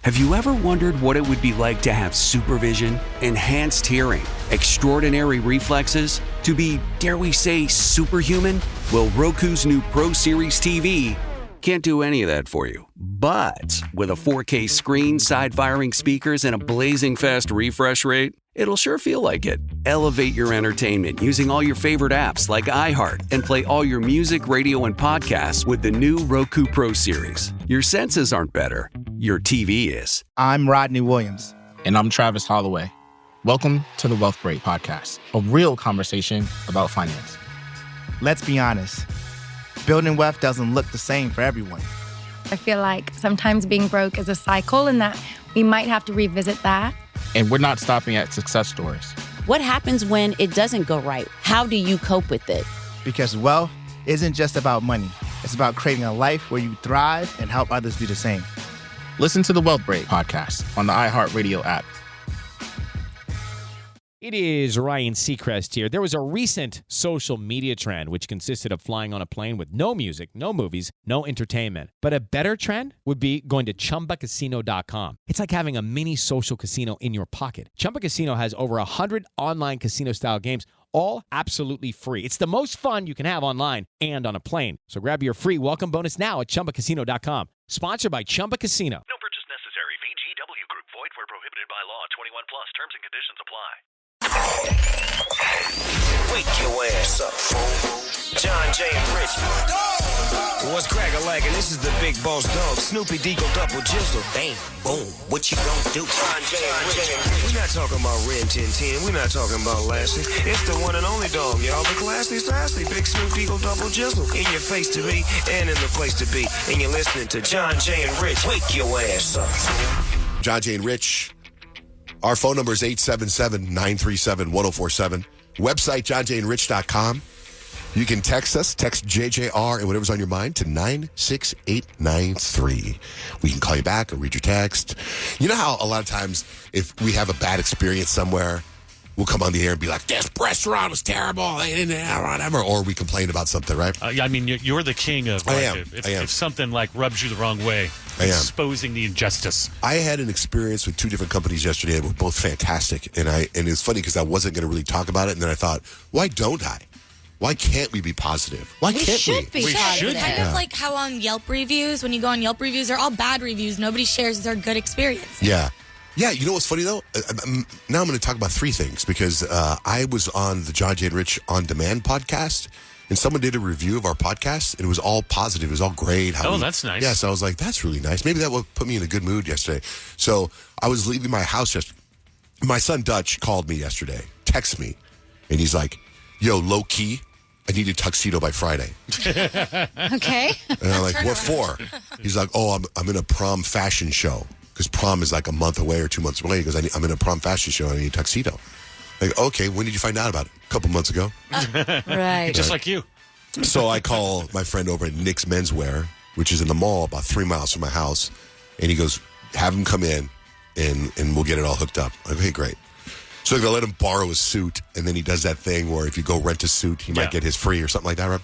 Have you ever wondered what it would be like to have supervision, enhanced hearing, extraordinary reflexes, to be, dare we say, superhuman? Well, Roku's new Pro Series TV can't do any of that for you. But with a 4K screen, side-firing speakers, and a blazing fast refresh rate, it'll sure feel like it. Elevate your entertainment using all your favorite apps like iHeart and play all your music, radio, and podcasts with the new Roku Pro Series. Your senses aren't better. Your TV is. I'm Rodney Williams. And I'm Travis Holloway. Welcome to the Wealth Break Podcast, a real conversation about finance. Let's be honest. Building wealth doesn't look the same for everyone. I feel like sometimes being broke is a cycle and that we might have to revisit that. And we're not stopping at success stories. What happens when it doesn't go right? How do you cope with it? Because wealth isn't just about money. It's about creating a life where you thrive and help others do the same. Listen to the Wealth Break Podcast on the iHeartRadio app. It is Ryan Seacrest here. There was a recent social media trend which consisted of flying on a plane with no music, no movies, no entertainment. But a better trend would be going to ChumbaCasino.com. It's like having a mini social casino in your pocket. Chumba Casino has over 100 online casino-style games, all absolutely free. It's the most fun you can have online and on a plane. So grab your free welcome bonus now at ChumbaCasino.com. Sponsored by Chumba Casino. No purchase necessary. VGW Group. Void where prohibited by law. 21 plus. Terms and conditions apply. Wake your ass up, fool. John J. and Rich. What's crack-a-lackin'? This is the big boss dog. Snoopy Deagle Double Jizzle. Bang, boom. What you gonna do? John J. and Rich. We're not talking about Ren 1010. We're not talking about Lassie. It's the one and only dog, y'all. The classy, sassy, big Snoop Deagle Double Jizzle. In your face to be and in the place to be. And you're listening to John J. and Rich. Wake your ass up, fool. John J. and Rich. Our phone number is 877-937-1047. Website, johnjandrich.com. You can text us, text JJR and whatever's on your mind to 96893. We can call you back or read your text. You know how a lot of times if we have a bad experience somewhere, we'll come on the air and be like, this restaurant was terrible, whatever, or we complain about something, right? I mean, you're the king of. I am. If something like rubs you the wrong way, exposing the injustice. I had an experience with two different companies yesterday that were both fantastic, and it's funny because I wasn't going to really talk about it, and then I thought, why don't I? Why can't we be positive? Why can't we? We should be. should. It's kind of like how on Yelp reviews, when you go on Yelp reviews, they're all bad reviews. Nobody shares their good experience. Yeah. Yeah, you know what's funny, though? Now I'm going to talk about three things because I was on the John J. and Rich On Demand podcast, and someone did a review of our podcast, and it was all positive. It was all great. That's nice. Yeah, so I was like, that's really nice. Maybe that will put me in a good mood yesterday. So I was leaving my house yesterday. My son Dutch called me yesterday, texted me, and he's like, yo, low-key, I need a tuxedo by Friday. Okay. And I'm like, what for? He's like, oh, I'm in a prom fashion show. Because prom is like a month away or 2 months away. Because I'm in a prom fashion show. I need a tuxedo. Like, okay, when did you find out about it? A couple months ago. Right. Just like you. So I call my friend over at Nick's Menswear, which is in the mall about 3 miles from my house. And he goes, have him come in and we'll get it all hooked up. I'm like, okay, great. So they're going to let him borrow a suit. And then he does that thing where if you go rent a suit, he might get his free or something like that, right?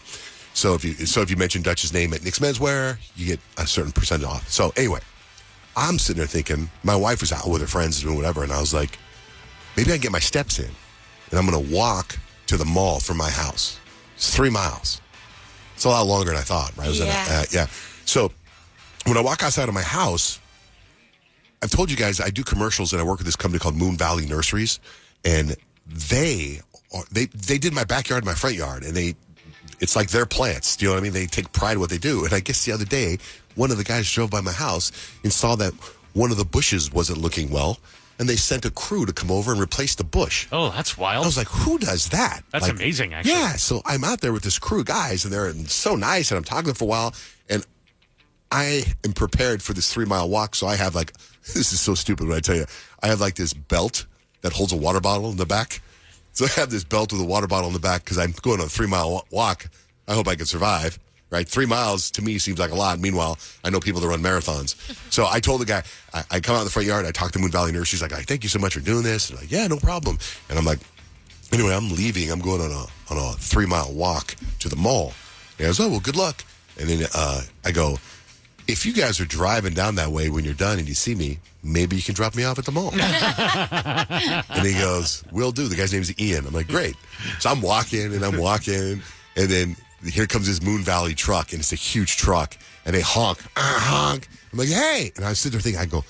So if you mention Dutch's name at Nick's Menswear, you get a certain percent off. So anyway. I'm sitting there thinking, my wife was out with her friends doing whatever, and I was like, maybe I can get my steps in, and I'm going to walk to the mall from my house. It's 3 miles. It's a lot longer than I thought, right? Yeah. So when I walk outside of my house, I've told you guys I do commercials, and I work with this company called Moon Valley Nurseries, and they did my backyard and my front yard, and it's like their plants. Do you know what I mean? They take pride in what they do. And I guess the other day, one of the guys drove by my house and saw that one of the bushes wasn't looking well, and they sent a crew to come over and replace the bush. Oh, that's wild. I was like, who does that? That's amazing, actually. Yeah, so I'm out there with this crew of guys, and they're so nice, and I'm talking to them for a while, and I am prepared for this 3 mile walk, so I have this is so stupid when I tell you, I have this belt that holds a water bottle in the back. So I have this belt with a water bottle in the back because I'm going on a 3 mile walk. I hope I can survive. Right, 3 miles to me seems like a lot. Meanwhile, I know people that run marathons. So I told the guy, I come out in the front yard, I talk to Moon Valley Nurse. She's like, thank you so much for doing this. And I'm like, yeah, no problem. And I'm like, anyway, I'm leaving. I'm going on a 3 mile walk to the mall. And he goes, oh, well, good luck. And then I go, if you guys are driving down that way when you're done and you see me, maybe you can drop me off at the mall. And he goes, will do. The guy's name's Ian. I'm like, great. So I'm walking, and then here comes this Moon Valley truck, and it's a huge truck, and they honk. I'm like, hey. And I sit there thinking, I go,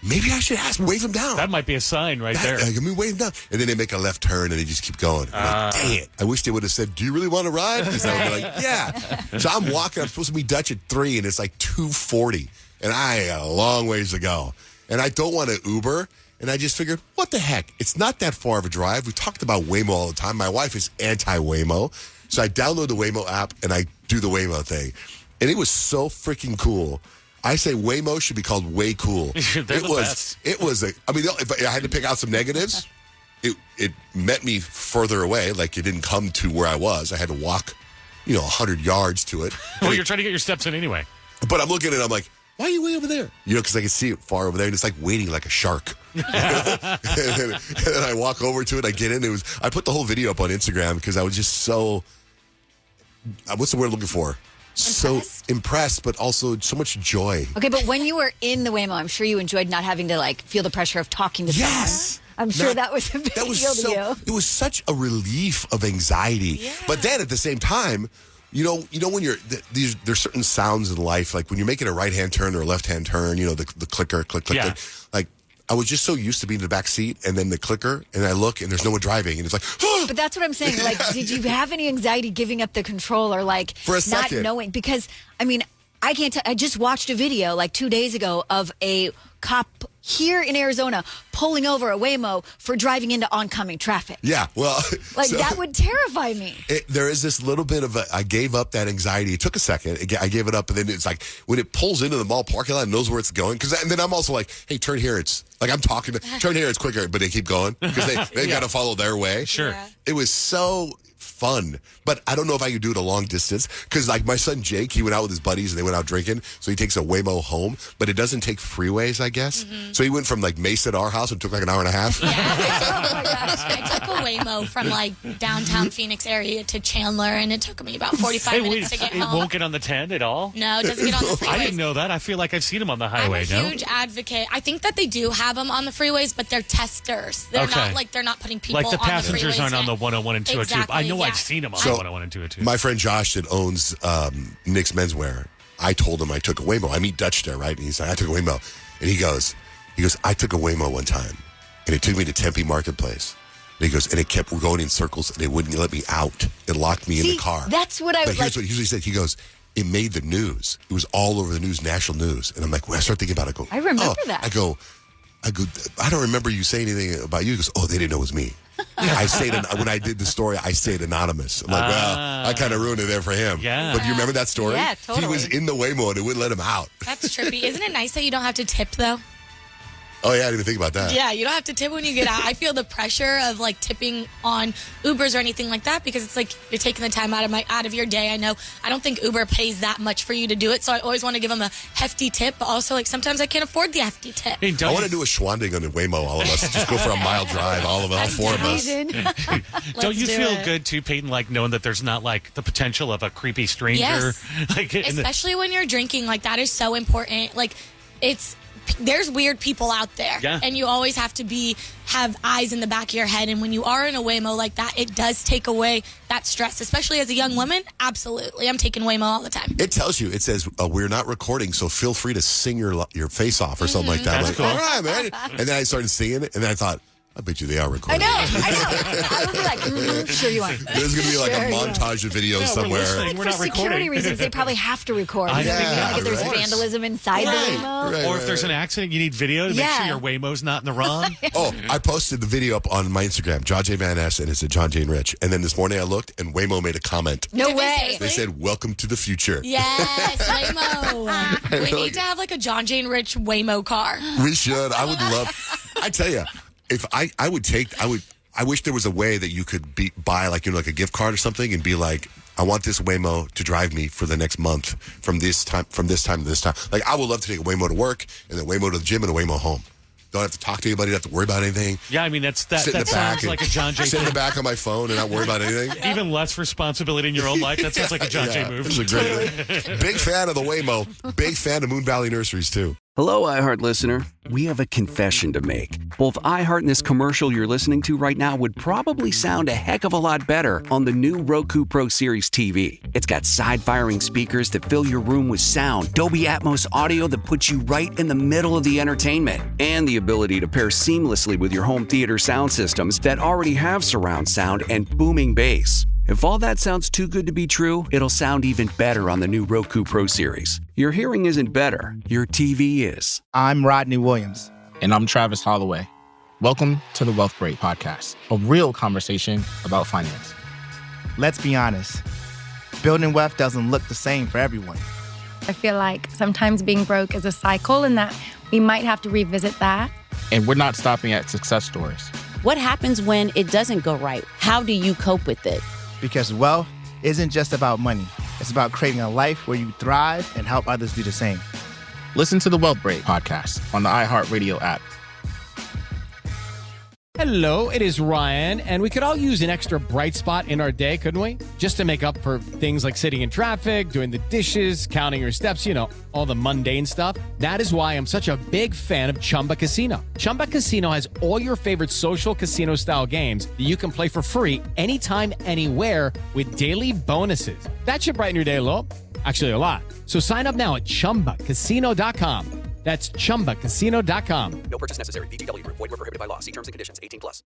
maybe I should wave him down. That might be a sign right there. Let me wave him down. And then they make a left turn, and they just keep going. I'm like, dang it. I wish they would have said, do you really want to ride? Because I would be like, yeah. So I'm walking. I'm supposed to be Dutch at 3, and it's like 2:40. And I got a long ways to go. And I don't want to Uber. And I just figured, what the heck? It's not that far of a drive. We talked about Waymo all the time. My wife is anti-Waymo. So I download the Waymo app, and I do the Waymo thing. And it was so freaking cool. I say Waymo should be called Way Cool. They're the best. It was if I had to pick out some negatives, it met me further away. Like, it didn't come to where I was. I had to walk, 100 yards to it. Well, you're trying to get your steps in anyway. But I'm looking at it, I'm like, why are you way over there? Because I can see it far over there, and it's like waiting like a shark. and then I walk over to it, I get in. I put the whole video up on Instagram because I was just so, what's the word I'm looking for? So impressed, but also so much joy. Okay, but when you were in the Waymo, I'm sure you enjoyed not having to feel the pressure of talking to someone. I'm sure that was a big deal to you. It was such a relief of anxiety. Yeah. But then at the same time, when there's certain sounds in life, like when you're making a right-hand turn or a left-hand turn, the clicker, click, click, click. Like, I was just so used to being in the back seat, and then the clicker, and I look, and there's no one driving, and it's like, oh! But that's what I'm saying. Did you have any anxiety giving up the control, or for a second, not knowing? Because I can't. I just watched a video 2 days ago of a cop here in Arizona pulling over a Waymo for driving into oncoming traffic. Yeah, well, that would terrify me. There is this little bit of I gave up that anxiety. It took a second. I gave it up, and then it's like when it pulls into the mall parking lot and knows where it's going. And then I'm also like, hey, turn here. It's like I'm talking. Turn here. It's quicker, but they keep going because they got to follow their way. Sure. Yeah. It was so fun, but I don't know if I could do it a long distance because my son Jake, he went out with his buddies and they went out drinking, so he takes a Waymo home, but it doesn't take freeways, I guess. Mm-hmm. So he went from Mesa to our house and took an hour and a half. Yeah. Oh my gosh, I took a Waymo from downtown Phoenix area to Chandler, and it took me about 45 minutes to get home. It won't get on the 10 at all? No, it doesn't get on the freeways. I didn't know that. I feel like I've seen them on the highway. I'm a huge advocate. I think that they do have them on the freeways, but they're testers. They're not they're not putting people on the freeways. Like the passengers aren't on the 101 and 202. Exactly, I know I've seen them on the 101 and 202. My friend Josh that owns Nick's Menswear, I told him I took a Waymo. I meet Dutch there, right? And he's like, I took a Waymo. And he goes, I took a Waymo one time, and it took me to Tempe Marketplace. And he goes, and it kept going in circles, and it wouldn't let me out. It locked me in the car. That's what I was like. Here's what he said. He goes, it made the news. It was all over the news, national news. And I'm like, when I start thinking about it, I go, I remember that. I go, I don't remember you saying anything about you. He goes, they didn't know it was me. I stayed when I did the story, I stayed anonymous. I'm like, well, I kind of ruined it there for him. Yeah. But do you remember that story? Yeah, totally. He was in the Waymo and it wouldn't let him out. That's trippy. Isn't it nice that you don't have to tip, though? Oh, yeah, I didn't even think about that. Yeah, you don't have to tip when you get out. I feel the pressure of tipping on Ubers or anything like that because it's like you're taking the time out of your day. I don't think Uber pays that much for you to do it, so I always want to give them a hefty tip, but also sometimes I can't afford the hefty tip. Hey, I want to do a schwanding on the Waymo, all of us. Just go for a mile drive, all four of us. Don't you feel good too, Peyton, knowing that there's not the potential of a creepy stranger? Yes. Especially when you're drinking, that is so important. There's weird people out there, and you always have to have eyes in the back of your head. And when you are in a Waymo like that, it does take away that stress, especially as a young woman. Absolutely, I'm taking Waymo all the time. It tells you, it says we're not recording, so feel free to sing your face off or something like that. That's cool. All right, man. And then I started singing it, and then I thought, I bet you they are recording. I know. I would be like, sure you want. There's going to be a montage of videos somewhere. We're not for security reasons, they probably have to record. If there's vandalism inside the Waymo. Or if there's an accident, you need video to make sure your Waymo's not in the wrong. I posted the video up on my Instagram, John J. Van Ness, and it said John J. Rich. And then this morning I looked, and Waymo made a comment. No way. They said, welcome to the future. Yes, Waymo. We need to have a John J. Rich Waymo car. We should. I would love. I tell you. If I wish there was a way that you could buy a gift card or something and be like, I want this Waymo to drive me for the next month from this time to this time. I would love to take a Waymo to work and then Waymo to the gym and a Waymo home. Don't have to talk to anybody. Don't have to worry about anything. Yeah, I mean, that sounds like a John J. Sit in the back of my phone and not worry about anything. Even less responsibility in your own life. That sounds like a John J. move. This is a great Big fan of the Waymo. Big fan of Moon Valley Nurseries, too. Hello, iHeart listener. We have a confession to make. Both iHeart and this commercial you're listening to right now would probably sound a heck of a lot better on the new Roku Pro Series TV. It's got side-firing speakers that fill your room with sound, Dolby Atmos audio that puts you right in the middle of the entertainment, and the ability to pair seamlessly with your home theater sound systems that already have surround sound and booming bass. If all that sounds too good to be true, it'll sound even better on the new Roku Pro Series. Your hearing isn't better, your TV is. I'm Rodney Williams. And I'm Travis Holloway. Welcome to the Wealth Break Podcast, a real conversation about finance. Let's be honest. Building wealth doesn't look the same for everyone. I feel like sometimes being broke is a cycle and that we might have to revisit that. And we're not stopping at success stories. What happens when it doesn't go right? How do you cope with it? Because wealth isn't just about money. It's about creating a life where you thrive and help others do the same. Listen to the Wealth Break Podcast on the iHeartRadio app. Hello, it is Ryan, and we could all use an extra bright spot in our day, couldn't we? Just to make up for things like sitting in traffic, doing the dishes, counting your steps, all the mundane stuff. That is why I'm such a big fan of Chumba Casino. Chumba Casino has all your favorite social casino-style games that you can play for free anytime, anywhere with daily bonuses. That should brighten your day a little. Actually, a lot. So sign up now at ChumbaCasino.com. That's ChumbaCasino.com. No purchase necessary. VGW Group. Void where prohibited by law. See terms and conditions. 18+.